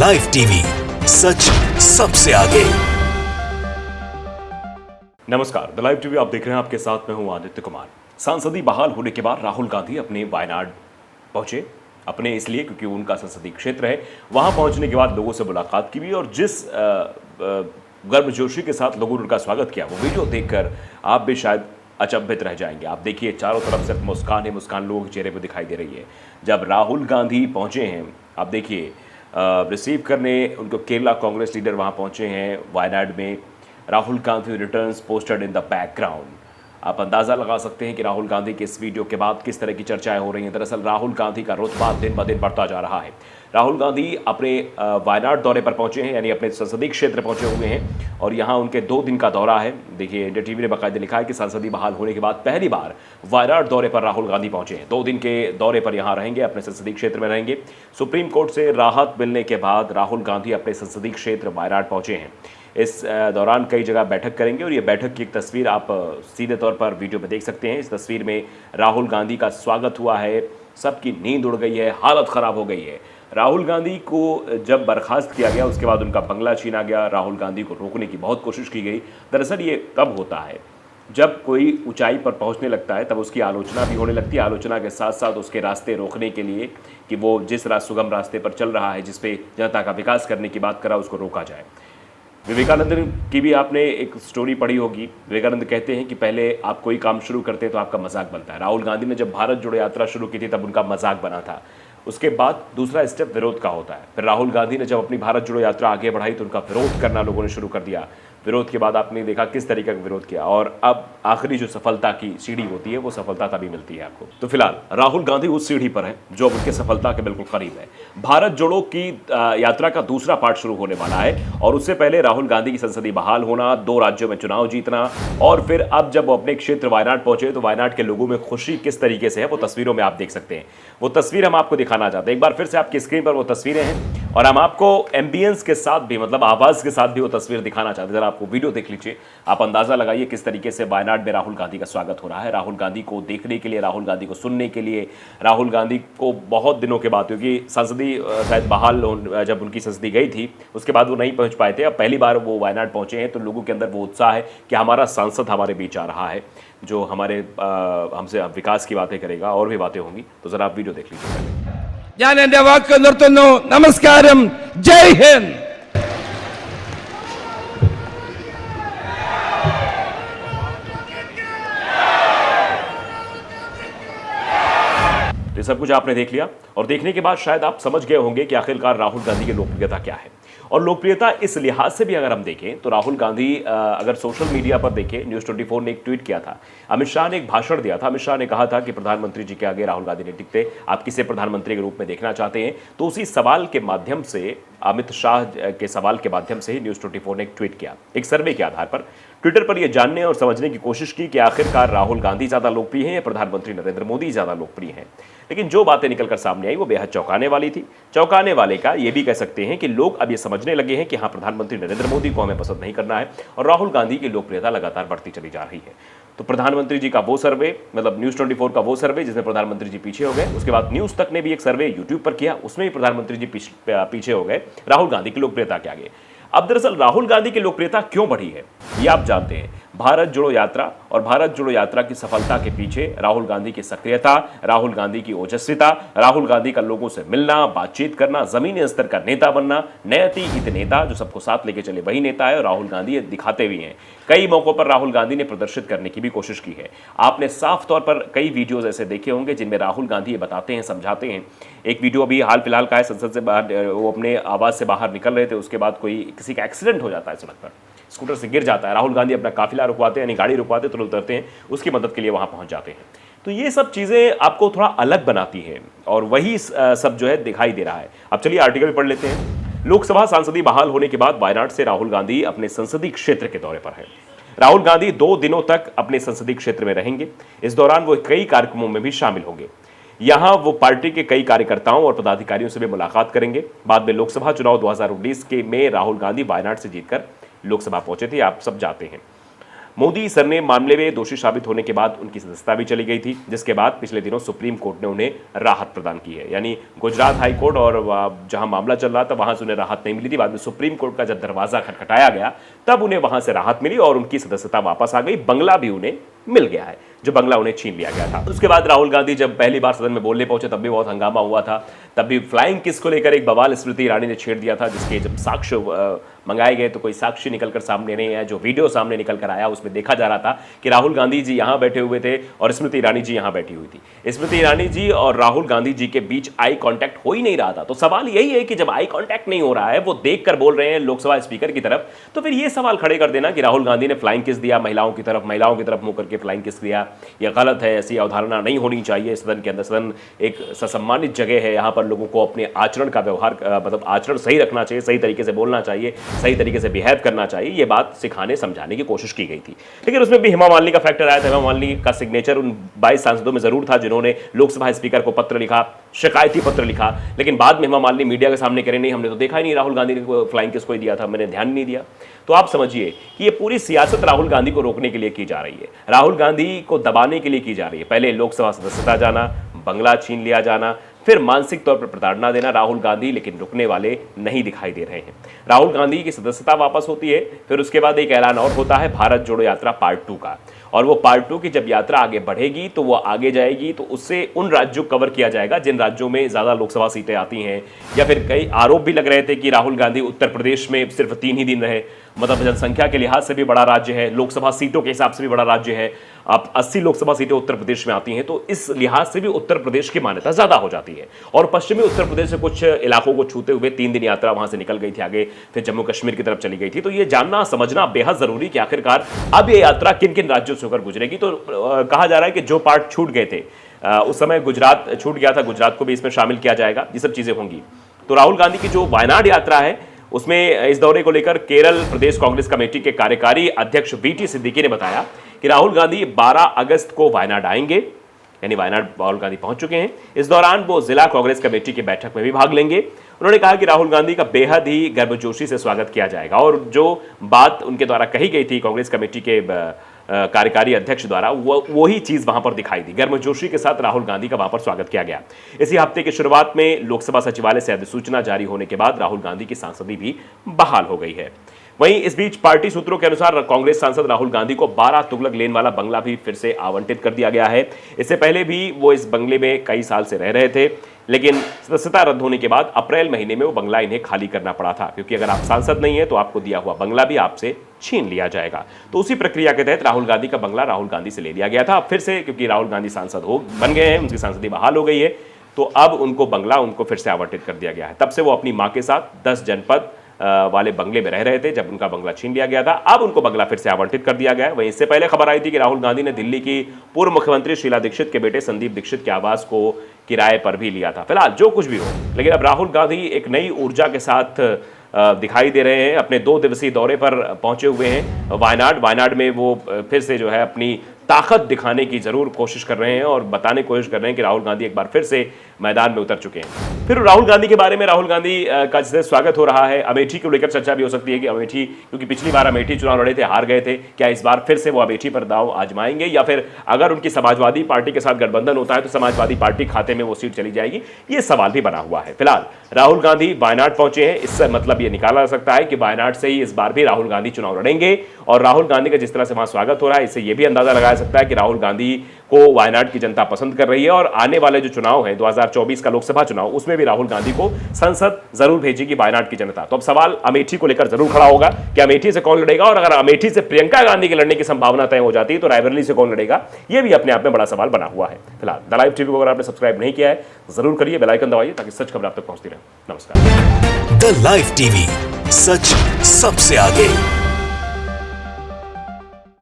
Live TV, सच सबसे आगे। नमस्कार, द लाइव टीवी आप देख रहे हैं। आपके साथ मैं हूं आदित्य कुमार। सांसदीय बहाल होने के बाद राहुल गांधी अपने वायनाड पहुंचे। अपने इसलिए क्योंकि उनका संसदीय क्षेत्र है। वहां पहुंचने के बाद लोगों से मुलाकात की भी और जिस गर्मजोशी के साथ लोगों ने उनका स्वागत किया, वो वीडियो देखकर आप भी शायद अचंभित रह जाएंगे। आप देखिए, चारों तरफ सिर्फ मुस्कान ही मुस्कान लोगों के चेहरे पर दिखाई दे रही है। जब राहुल गांधी पहुंचे हैं, आप देखिए, रिसीव करने उनको केरला कांग्रेस लीडर वहां पहुंचे हैं वायनाड में। Rahul Gandhi returns posted in the background. आप अंदाज़ा लगा सकते हैं कि राहुल गांधी के इस वीडियो के बाद किस तरह की चर्चाएं हो रही हैं। दरअसल राहुल गांधी का रुतबा दिन ब दिन बढ़ता जा रहा है। राहुल गांधी अपने वायनाड दौरे पर पहुंचे हैं, यानी अपने संसदीय क्षेत्र पहुंचे हुए हैं और यहां उनके 2 दिन का दौरा है। देखिए, इंडिया टीवी ने बाकायदा लिखा है कि संसदीय बहाल होने के बाद पहली बार वायनाड दौरे पर राहुल गांधी पहुंचे हैं। 2 दिन के दौरे पर यहां रहेंगे, अपने संसदीय क्षेत्र में रहेंगे। सुप्रीम कोर्ट से राहत मिलने के बाद राहुल गांधी अपने संसदीय क्षेत्र वायनाड पहुंचे हैं। इस दौरान कई जगह बैठक करेंगे और ये बैठक की एक तस्वीर आप सीधे तौर पर वीडियो में देख सकते हैं। इस तस्वीर में राहुल गांधी का स्वागत हुआ है। सबकी नींद उड़ गई है, हालत ख़राब हो गई है। राहुल गांधी को जब बर्खास्त किया गया, उसके बाद उनका बंगला छीना गया। राहुल गांधी को रोकने की बहुत कोशिश की गई। दरअसल ये तब होता है जब कोई ऊंचाई पर पहुंचने लगता है, तब उसकी आलोचना भी होने लगती है। आलोचना के साथ साथ उसके रास्ते रोकने के लिए कि वो जिस सुगम रास्ते पर चल रहा है, जिस पे जनता का विकास करने की बात करा, उसको रोका जाए। विवेकानंद की भी आपने एक स्टोरी पढ़ी होगी। विवेकानंद कहते हैं कि पहले आप कोई काम शुरू करते हैं तो आपका मजाक बनता है। राहुल गांधी ने जब भारत जोड़ो यात्रा शुरू की थी, तब उनका मजाक बना था। उसके बाद दूसरा स्टेप विरोध का होता है। फिर राहुल गांधी ने जब अपनी भारत जोड़ो यात्रा आगे बढ़ाई तो उनका विरोध करना लोगों ने शुरू कर दिया। विरोध के बाद आपने देखा किस तरीके का विरोध किया और अब आखिरी जो सफलता की सीढ़ी होती है, वो सफलता तभी मिलती है आपको। तो फिलहाल राहुल गांधी उस सीढ़ी पर है जो अब उनके सफलता के बिल्कुल करीब है। भारत जोड़ो की यात्रा का दूसरा पार्ट शुरू होने वाला है और उससे पहले राहुल गांधी की संसदीय बहाल होना, 2 राज्यों में चुनाव जीतना और फिर अब जब वो अपने क्षेत्र वायनाड पहुंचे तो वायनाड के लोगों में खुशी किस तरीके से है, वो तस्वीरों में आप देख सकते हैं। वो तस्वीर हम आपको दिखाना चाहते हैं। एक बार फिर से आपकी स्क्रीन पर वो तस्वीरें हैं और हम आपको एम्बियंस के साथ भी, मतलब आवाज के साथ भी वो तस्वीर दिखाना चाहते हैं। जरा आपको वीडियो देख लीजिए, आप अंदाजा लगाइए किस तरीके से वायनाड में राहुल गांधी का स्वागत हो रहा है। राहुल गांधी को देखने के लिए, राहुल गांधी को सुनने के लिए, राहुल गांधी को बहुत दिनों के बाद, क्योंकि संसदीय शायद बहाल जब उनकी संसदीय गई थी उसके बाद वो नहीं पहुंच पाए थे। अब पहली बार वो वायनाड पहुंचे हैं तो लोगों के अंदर वो उत्साह है कि हमारा सांसद हमारे बीच आ रहा है, जो हमारे हमसे विकास की बातें करेगा और भी बातें होंगी। तो जरा आप वीडियो देख लीजिए। ഞാൻ എൻ്റെ വാക്ക് നിർത്തുന്നു. നമസ്കാരം. ജയ് ഹിന്ദ്. ये सब कुछ आपने देख लिया और देखने के बाद शायद आप समझ गए होंगे कि आखिरकार राहुल गांधी की लोकप्रियता क्या है। और लोकप्रियता इस लिहाज से भी अगर हम देखें तो राहुल गांधी अगर सोशल मीडिया पर देखें, न्यूज़ 24 ने एक ट्वीट किया था। अमित शाह ने एक भाषण दिया था। अमित शाह ने कहा था कि प्रधानमंत्री जी के आगे राहुल गांधी नहीं टिकते, आप किसे प्रधानमंत्री के रूप में देखना चाहते हैं। तो उसी सवाल के माध्यम से, अमित शाह के सवाल के माध्यम से ही न्यूज़ 24 ने एक ट्वीट किया, एक सर्वे के आधार पर ट्विटर पर यह जानने और समझने की कोशिश की कि आखिरकार राहुल गांधी ज़्यादा लोकप्रिय हैं या प्रधानमंत्री नरेंद्र मोदी ज़्यादा लोकप्रिय हैं। लेकिन जो बातें निकलकर सामने आई वो बेहद चौंकाने वाली थी। चौंकाने वाले का ये भी कह सकते हैं कि लोग अब ये समझने लगे हैं कि हाँ, प्रधानमंत्री नरेंद्र मोदी को हमें पसंद नहीं करना है और राहुल गांधी की लोकप्रियता लगातार बढ़ती चली जा रही है। तो प्रधानमंत्री जी का वो सर्वे, मतलब न्यूज़ 24 का वो सर्वे जिसमें प्रधानमंत्री जी पीछे हो गए, उसके बाद न्यूज़ तक ने भी एक सर्वे यूट्यूब पर किया, उसमें भी प्रधानमंत्री जी पीछे हो गए राहुल गांधी की लोकप्रियता के आगे। अब दरअसल राहुल गांधी की लोकप्रियता क्यों बढ़ी है ये आप जानते हैं। भारत जोड़ो यात्रा और भारत जोड़ो यात्रा की सफलता के पीछे राहुल गांधी की सक्रियता, राहुल गांधी की ओजस्विता, राहुल गांधी का लोगों से मिलना, बातचीत करना, जमीनी स्तर का नेता बनना, नैति हित नेता जो सबको साथ लेके चले वही नेता है और राहुल गांधी ये दिखाते भी हैं। कई मौकों पर राहुल गांधी ने प्रदर्शित करने की भी कोशिश की है। आपने साफ तौर पर कई वीडियोज ऐसे देखे होंगे जिनमें राहुल गांधी ये बताते हैं, समझाते हैं। एक वीडियो अभी हाल फिलहाल का है, संसद से बाहर वो अपने आवास से बाहर निकल रहे थे, उसके बाद कोई किसी का एक्सीडेंट हो जाता है, सड़क पर स्कूटर से गिर जाता है। राहुल गांधी अपना काफिला रुकवाते हैं, यानी गाड़ी रुकवाते, तुरंत उतरते हैं, उसकी मदद के लिए वहां पहुंच जाते हैं। तो ये सब चीजें आपको थोड़ा अलग बनाती हैं और वही सब जो है दिखाई दे रहा है। अब चलिए आर्टिकल पढ़ लेते हैं। लोकसभा सांसदीय बहाल होने के बाद वायनाड से राहुल गांधी अपने संसदीय क्षेत्र के दौरे पर है। राहुल गांधी 2 दिनों तक अपने संसदीय क्षेत्र में रहेंगे। इस दौरान वो कई कार्यक्रमों में भी शामिल होंगे। यहां वो पार्टी के कई कार्यकर्ताओं और पदाधिकारियों से भी मुलाकात करेंगे। बाद में लोकसभा चुनाव 2019 के में राहुल गांधी वायनाड से जीतकर लोकसभा पहुंचे थे, आप सब जानते हैं। मोदी सरनेम मामले में दोषी साबित होने के बाद उनकी सदस्यता भी चली गई थी, जिसके बाद पिछले दिनों सुप्रीम कोर्ट ने उन्हें राहत प्रदान की है। यानी गुजरात हाई कोर्ट और जहां मामला चल रहा था वहां से उन्हें राहत नहीं मिली थी। बाद में सुप्रीम कोर्ट का जब दरवाजा खटखटाया गया तब उन्हें वहां से राहत मिली और उनकी सदस्यता वापस आ गई। बंगला भी उन्हें मिल गया है, जो बंगला उन्हें छीन लिया गया था। उसके बाद राहुल गांधी जब पहली बार सदन में बोलने पहुंचे तब भी बहुत हंगामा हुआ था। तब भी फ्लाइंग किस को लेकर एक बवाल स्मृति ईरानी ने छेड़ दिया था, जिसके जब साक्ष्य मंगाए गए तो कोई साक्ष्य निकलकर सामने नहीं आया। जो वीडियो सामने निकल कर आया उसमें देखा जा रहा था कि राहुल गांधी जी यहां बैठे हुए थे और स्मृति ईरानी जी यहां बैठी हुई थी। स्मृति ईरानी जी और राहुल गांधी जी के बीच आई कांटेक्ट हो ही नहीं रहा था। तो सवाल यही है कि जब आई कांटेक्ट नहीं हो रहा है, वो देखकर बोल रहे हैं लोकसभा स्पीकर की तरफ, तो फिर ये सवाल खड़े कर देना कि राहुल गांधी ने फ्लाइंग किस दिया महिलाओं की तरफ मुंह करके फ्लाइंग किस दिया, यह गलत है। ऐसी अवधारणा नहीं होनी चाहिए सदन के अंदर। सदन एक सम्मानित जगह है, यहाँ पर लोगों को अपने आचरण का व्यवहार मतलब आचरण सही रखना चाहिए, सही तरीके से बोलना चाहिए, सही तरीके से बिहेव करना चाहिए। ये बात सिखाने समझाने की कोशिश की गई थी। लेकिन उसमें भी हेमा मालिनी का फैक्टर आया था। हेमा मालिनी का सिग्नेचर उन 22 सांसदों में जरूर था जिन्होंने लोकसभा स्पीकर को पत्र लिखा, शिकायती पत्र लिखा। लेकिन बाद में हेमा मालिनी मीडिया के सामने कह रहे नहीं, हमने तो देखा ही नहीं राहुल गांधी ने फ्लाइंग किस को दिया था, मैंने ध्यान नहीं दिया। तो आप समझिए कि ये पूरी सियासत राहुल गांधी को रोकने के लिए की जा रही है, राहुल गांधी को दबाने के लिए की जा रही है। पहले लोकसभा सदस्यता जाना, बंगला छीन लिया जाना, फिर मानसिक तौर पर प्रताड़ना देना राहुल गांधी लेकिन रुकने वाले नहीं दिखाई दे रहे हैं। राहुल गांधी की सदस्यता वापस होती है, फिर उसके बाद एक ऐलान और होता है भारत जोड़ो यात्रा पार्ट 2 का। और वो पार्ट 2 की जब यात्रा आगे बढ़ेगी तो वो आगे जाएगी तो उससे उन राज्यों को कवर किया जाएगा जिन राज्यों में ज़्यादा लोकसभा सीटें आती हैं। या फिर कई आरोप भी लग रहे थे कि राहुल गांधी उत्तर प्रदेश में सिर्फ 3 ही दिन रहे, मतलब जनसंख्या के लिहाज से भी बड़ा राज्य है, लोकसभा सीटों के हिसाब से भी बड़ा राज्य है। अब 80 लोकसभा सीटें उत्तर प्रदेश में आती हैं तो इस लिहाज से भी उत्तर प्रदेश की मान्यता ज़्यादा हो जाती है। और पश्चिमी उत्तर प्रदेश से कुछ इलाकों को छूते हुए 3 दिन यात्रा वहां से निकल गई थी आगे, फिर जम्मू कश्मीर की तरफ चली गई थी। तो ये जानना समझना बेहद जरूरी कि आखिरकार अब ये यात्रा किन किन राज्यों से होकर गुजरेगी। तो कहा जा रहा है कि जो पार्ट छूट गए थे उस समय गुजरात छूट गया था, गुजरात को भी इसमें शामिल किया जाएगा, ये सब चीजें होंगी। तो राहुल गांधी की जो वायनाड यात्रा है उसमें इस दौरे को लेकर केरल प्रदेश कांग्रेस कमेटी के कार्यकारी अध्यक्ष वीटी सिद्दीकी ने बताया कि राहुल गांधी 12 अगस्त को वायनाड आएंगे, यानी वायनाड राहुल गांधी पहुंच चुके हैं। इस दौरान वो जिला कांग्रेस कमेटी की बैठक में भी भाग लेंगे। उन्होंने कहा कि राहुल गांधी का बेहद ही गर्मजोशी से स्वागत किया जाएगा और जो बात उनके द्वारा कही गई थी कांग्रेस कमेटी के कार्यकारी अध्यक्ष द्वारा वही चीज वहां पर दिखाई दी। गर्मजोशी के साथ राहुल गांधी का वहां पर स्वागत किया गया। इसी हफ्ते की शुरुआत में लोकसभा सचिवालय से अधिसूचना जारी होने के बाद राहुल गांधी की सांसदी भी बहाल हो गई है। वहीं इस बीच पार्टी सूत्रों के अनुसार कांग्रेस सांसद राहुल गांधी को 12 तुगलक लेन वाला बंगला भी फिर से आवंटित कर दिया गया है। इससे पहले भी वो इस बंगले में कई साल से रह रहे थे, लेकिन सदस्यता रद्द होने के बाद अप्रैल महीने में वो बंगला इन्हें खाली करना पड़ा था, क्योंकि अगर आप सांसद नहीं है तो आपको दिया हुआ बंगला भी आपसे छीन लिया जाएगा। तो उसी प्रक्रिया के तहत राहुल गांधी का बंगला राहुल गांधी से ले लिया गया था। अब फिर से क्योंकि राहुल गांधी सांसद बन गए हैं, उनकी सांसदी बहाल हो गई है, तो अब उनको बंगला उनको फिर से आवंटित कर दिया गया है। तब से वो अपनी मां के साथ 10 जनपद वाले बंगले में रह रहे थे जब उनका बंगला छीन लिया गया था। अब उनको बंगला फिर से आवंटित कर दिया गया है। वहीं इससे पहले खबर आई थी कि राहुल गांधी ने दिल्ली की पूर्व मुख्यमंत्री शीला दीक्षित के बेटे संदीप दीक्षित के आवास को किराए पर भी लिया था। फिलहाल जो कुछ भी हो, लेकिन अब राहुल गांधी एक नई ऊर्जा के साथ दिखाई दे रहे हैं। अपने 2 दिवसीय दौरे पर पहुंचे हुए हैं वायनाड में वो फिर से जो है अपनी ताकत दिखाने की जरूर कोशिश कर रहे हैं और बताने की कोशिश कर रहे हैं कि राहुल गांधी एक बार फिर से मैदान में उतर चुके हैं। फिर राहुल गांधी के बारे में राहुल गांधी का जिससे स्वागत हो रहा है, अमेठी को लेकर चर्चा भी हो सकती है कि अमेठी, क्योंकि पिछली बार अमेठी चुनाव लड़े थे, हार गए थे, क्या इस बार फिर से वो अमेठी पर दांव आजमाएंगे या फिर अगर उनकी समाजवादी पार्टी के साथ गठबंधन होता है तो समाजवादी पार्टी खाते में वो सीट चली जाएगी, ये सवाल भी बना हुआ है। फिलहाल राहुल गांधी वायनाड पहुंचे हैं, इससे मतलब ये निकाला जा सकता है कि वायनाड से ही इस बार भी राहुल गांधी चुनाव लड़ेंगे। और राहुल गांधी का जिस तरह से वहां स्वागत हो रहा है, इससे यह भी अंदाजा लगाया सकता है कि राहुल गांधी को वायनाड की जनता पसंद कर रही है और आने वाले जो चुनाव है 2024 का लोकसभा चुनाव, उसमें भी राहुल गांधी को संसद जरूर भेजेगी वायनाड की जनता। तो अब सवाल अमेठी को लेकर जरूर खड़ा होगा कि अमेठी से कौन लड़ेगा, और अगर अमेठी से प्रियंका गांधी के लड़ने की संभावना तय हो जाती है तो रायबरेली से कौन लड़ेगा, यह भी अपने आप में बड़ा सवाल बना हुआ है। फिलहाल द लाइव टीवी को अगर आपने सब्सक्राइब नहीं किया है जरूर करिए, बेल आइकन दबाइए ताकि सच खबर आप तक पहुंचती रहे। नमस्कार। द लाइव टीवी, सच सबसे आगे।